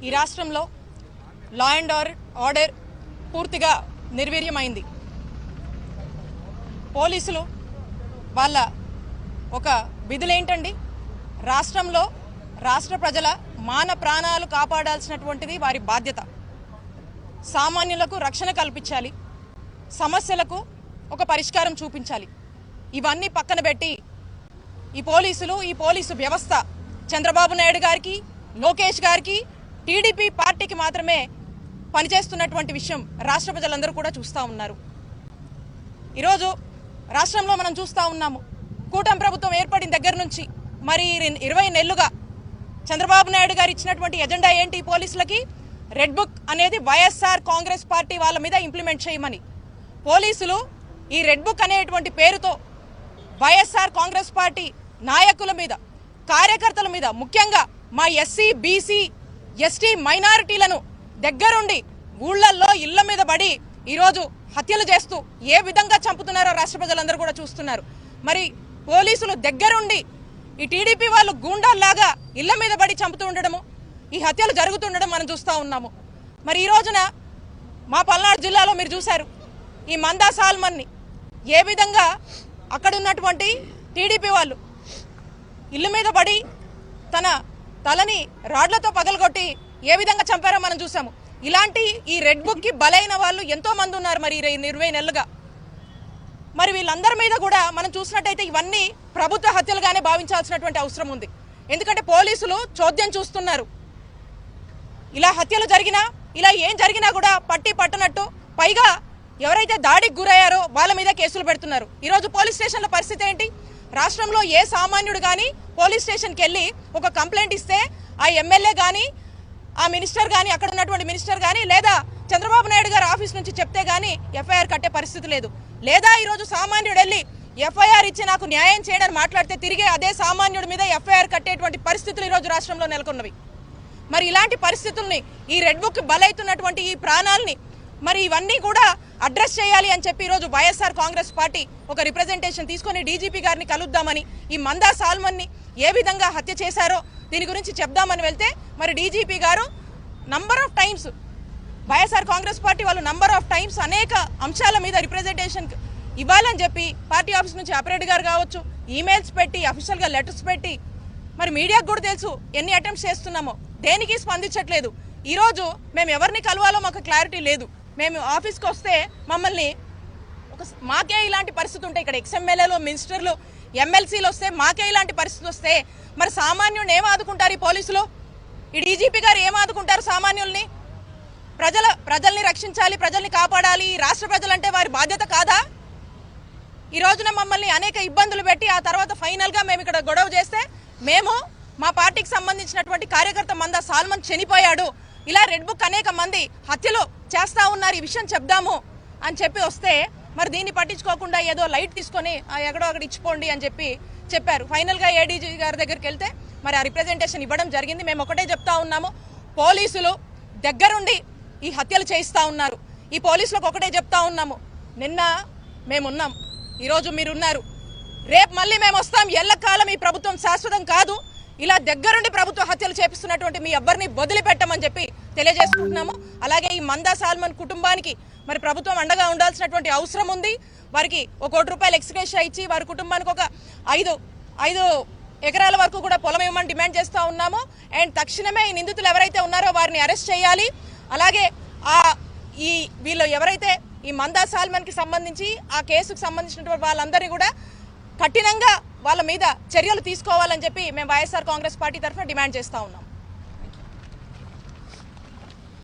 ఈ రాష్ట్రంలో law and order పూర్తిగా నిర్వీర్యమైంది. పోలీసులు వాళ్ళ ఒక విధులేంటండి? రాష్ట్రంలో రాష్ట్ర ప్రజల మాన ప్రాణాలు కాపాడాల్సినటువంటిది వారి బాధ్యత. సామాన్యులకు రక్షణ కల్పించాలి, సమస్యలకు ఒక పరిష్కారం చూపించాలి. ఇవన్నీ పక్కన పెట్టి ఈ పోలీసు వ్యవస్థ చంద్రబాబు నాయుడు గారికి, లోకేష్ గారికి, టీడీపీ పార్టీకి మాత్రమే పనిచేస్తున్నటువంటి విషయం రాష్ట్ర ప్రజలందరూ కూడా చూస్తూ ఉన్నారు. ఈరోజు రాష్ట్రంలో మనం చూస్తూ ఉన్నాము, కూటమి ప్రభుత్వం ఏర్పడిన దగ్గర నుంచి మరి 20 నెలలుగా చంద్రబాబు నాయుడు గారు ఇచ్చినటువంటి ఎజెండా ఏంటి? పోలీసులకి రెడ్ బుక్ అనేది వైఎస్ఆర్ కాంగ్రెస్ పార్టీ వాళ్ళ మీద ఇంప్లిమెంట్ చేయమని. పోలీసులు ఈ రెడ్ బుక్ అనేటువంటి పేరుతో వైఎస్ఆర్ కాంగ్రెస్ పార్టీ నాయకుల మీద, కార్యకర్తల మీద, ముఖ్యంగా మా ఎస్సీ, బీసీ, ఎస్టీ మైనారిటీలను దగ్గరుండి ఊళ్ళల్లో ఇళ్ల మీద పడి ఈరోజు హత్యలు చేస్తూ ఏ విధంగా చంపుతున్నారో రాష్ట్ర ప్రజలందరూ కూడా చూస్తున్నారు. మరి పోలీసులు దగ్గరుండి ఈ టీడీపీ వాళ్ళు గూండాల్లాగా ఇళ్ల మీద పడి చంపుతూ ఉండడము, ఈ హత్యలు జరుగుతుండడం మనం చూస్తూ ఉన్నాము. మరి ఈ రోజున మా పల్నాడు జిల్లాలో మీరు చూశారు, ఈ మందా సాల్మన్ని ఏ విధంగా అక్కడ ఉన్నటువంటి టీడీపీ వాళ్ళు ఇల్లు మీద పడి తన తలని రాడ్లతో పగలగొట్టి ఏ విధంగా చంపారో మనం చూసాము. ఇలాంటి ఈ రెడ్ బుక్కి బలైన వాళ్ళు ఎంతో మంది ఉన్నారు మరి 20 నెలలుగా. మరి వీళ్ళందరి మీద కూడా మనం చూసినట్టయితే ఇవన్నీ ప్రభుత్వ హత్యలుగానే భావించాల్సినటువంటి అవసరం ఉంది. ఎందుకంటే పోలీసులు చోద్యం చూస్తున్నారు. ఇలా హత్యలు జరిగినా, ఇలా ఏం జరిగినా కూడా పట్టనట్టు, పైగా ఎవరైతే దాడికి గురయ్యారో వాళ్ళ మీద కేసులు పెడుతున్నారు. ఈరోజు పోలీస్ స్టేషన్ల పరిస్థితి ఏంటి? రాష్ట్రంలో ఏ సామాన్యుడు కానీ పోలీస్ స్టేషన్కి వెళ్ళి ఒక కంప్లైంట్ ఇస్తే ఆ ఎమ్మెల్యే కానీ, ఆ మినిస్టర్ కానీ, అక్కడ ఉన్నటువంటి మినిస్టర్ కానీ, లేదా చంద్రబాబు నాయుడు గారు ఆఫీస్ నుంచి చెప్తే కానీ ఎఫ్ఐఆర్ కట్టే పరిస్థితి లేదు. లేదా ఈరోజు సామాన్యుడు వెళ్ళి ఎఫ్ఐఆర్ ఇచ్చి నాకు న్యాయం చేయడానికి మాట్లాడితే తిరిగే అదే సామాన్యుడి మీద ఎఫ్ఐఆర్ కట్టేటువంటి పరిస్థితులు ఈరోజు రాష్ట్రంలో నెలకొన్నవి. మరి ఇలాంటి పరిస్థితుల్ని, ఈ రెడ్ బుక్ బలైతున్నటువంటి ఈ ప్రాణాలని మరి ఇవన్నీ కూడా అడ్రస్ చేయాలి అని చెప్పి ఈరోజు వైఎస్ఆర్ కాంగ్రెస్ పార్టీ ఒక రిప్రజెంటేషన్ తీసుకొని డీజీపీ గారిని కలుద్దామని, ఈ మందా సాల్మన్ని ఏ విధంగా హత్య చేశారో దీని గురించి చెప్దామని వెళ్తే మరి డీజీపీ గారు number of times, YSR Congress party వాళ్ళు నంబర్ ఆఫ్ టైమ్స్ అనేక అంశాల మీద రిప్రజెంటేషన్ ఇవ్వాలని చెప్పి పార్టీ ఆఫీస్ నుంచి ఆపరేటర్ గారు కావచ్చు, ఈమెయిల్స్ పెట్టి, అఫీషియల్గా లెటర్స్ పెట్టి, మరి మీడియాకు కూడా తెలుసు ఎన్ని అటెంప్ట్స్ చేస్తున్నామో, దేనికి స్పందించట్లేదు. ఈరోజు మేము ఎవరిని కలవాలో మాకు క్లారిటీ లేదు. మేము ఆఫీస్కి వస్తే మమ్మల్ని మాకే ఇలాంటి పరిస్థితి ఉంటాయి. ఇక్కడ ఎక్స్ఎమ్మెల్యేలు, మినిస్టర్లు, ఎమ్మెల్సీలు వస్తే మాకే ఇలాంటి పరిస్థితి వస్తే మరి సామాన్యుడిని ఏం ఆదుకుంటారు ఈ పోలీసులు? ఈ డీజీపీ గారు ఏం ఆదుకుంటారు సామాన్యుల్ని? ప్రజల్ని రక్షించాలి, ప్రజల్ని కాపాడాలి. ఈ రాష్ట్ర ప్రజలంటే వారి బాధ్యత కాదా? ఈ రోజున మమ్మల్ని అనేక ఇబ్బందులు పెట్టి ఆ తర్వాత ఫైనల్గా మేము ఇక్కడ గొడవ చేస్తే మేము మా పార్టీకి సంబంధించినటువంటి కార్యకర్త మందా సాల్మన్ చనిపోయాడు, ఇలా రెడ్ బుక్ అనేక మంది హత్యలు చేస్తూ ఉన్నారు, ఈ విషయం చెప్దాము అని చెప్పి వస్తే మరి దీన్ని పట్టించుకోకుండా ఏదో లైట్ తీసుకొని ఎక్కడో అక్కడ ఇచ్చిపోండి అని చెప్పి చెప్పారు. ఫైనల్గా ఏడీజీ గారి దగ్గరికి వెళ్తే మరి ఆ రిప్రజెంటేషన్ ఇవ్వడం జరిగింది. మేము ఒకటే చెప్తా ఉన్నాము, పోలీసులు దగ్గరుండి ఈ హత్యలు చేయిస్తూ ఉన్నారు. ఈ పోలీసులకు ఒకటే చెప్తా ఉన్నాము, నిన్న మేమున్నాం, ఈరోజు మీరున్నారు, రేపు మళ్ళీ మేము వస్తాం. ఎల్లకాలం ఈ ప్రభుత్వం శాశ్వతం కాదు. ఇలా దగ్గరుండి ప్రభుత్వ హత్యలు చేపిస్తున్నటువంటి మీ ఎవ్వరిని వదిలిపెట్టమని చెప్పి తెలియజేసుకుంటున్నాము. అలాగే ఈ మందా సాల్మన్ కుటుంబానికి మరి ప్రభుత్వం అండగా ఉండాల్సినటువంటి అవసరం ఉంది. వారికి ₹1 కోటి ఎక్స్గ్రేషియా ఇచ్చి వారి కుటుంబానికి ఒక 5 ఎకరాల వరకు కూడా పొలం ఇవ్వమని డిమాండ్ చేస్తూ ఉన్నాము. అండ్ తక్షణమే ఈ నిందితులు ఎవరైతే ఉన్నారో వారిని అరెస్ట్ చేయాలి. అలాగే వీళ్ళు ఎవరైతే ఈ మందా సాల్మన్కి సంబంధించి ఆ కేసుకు సంబంధించినటువంటి వాళ్ళందరినీ కూడా కఠినంగా వాళ్ళ మీద చర్యలు తీసుకోవాలని చెప్పి మేము వైఎస్ఆర్ కాంగ్రెస్ పార్టీ తరఫున డిమాండ్ చేస్తూ ఉన్నాం.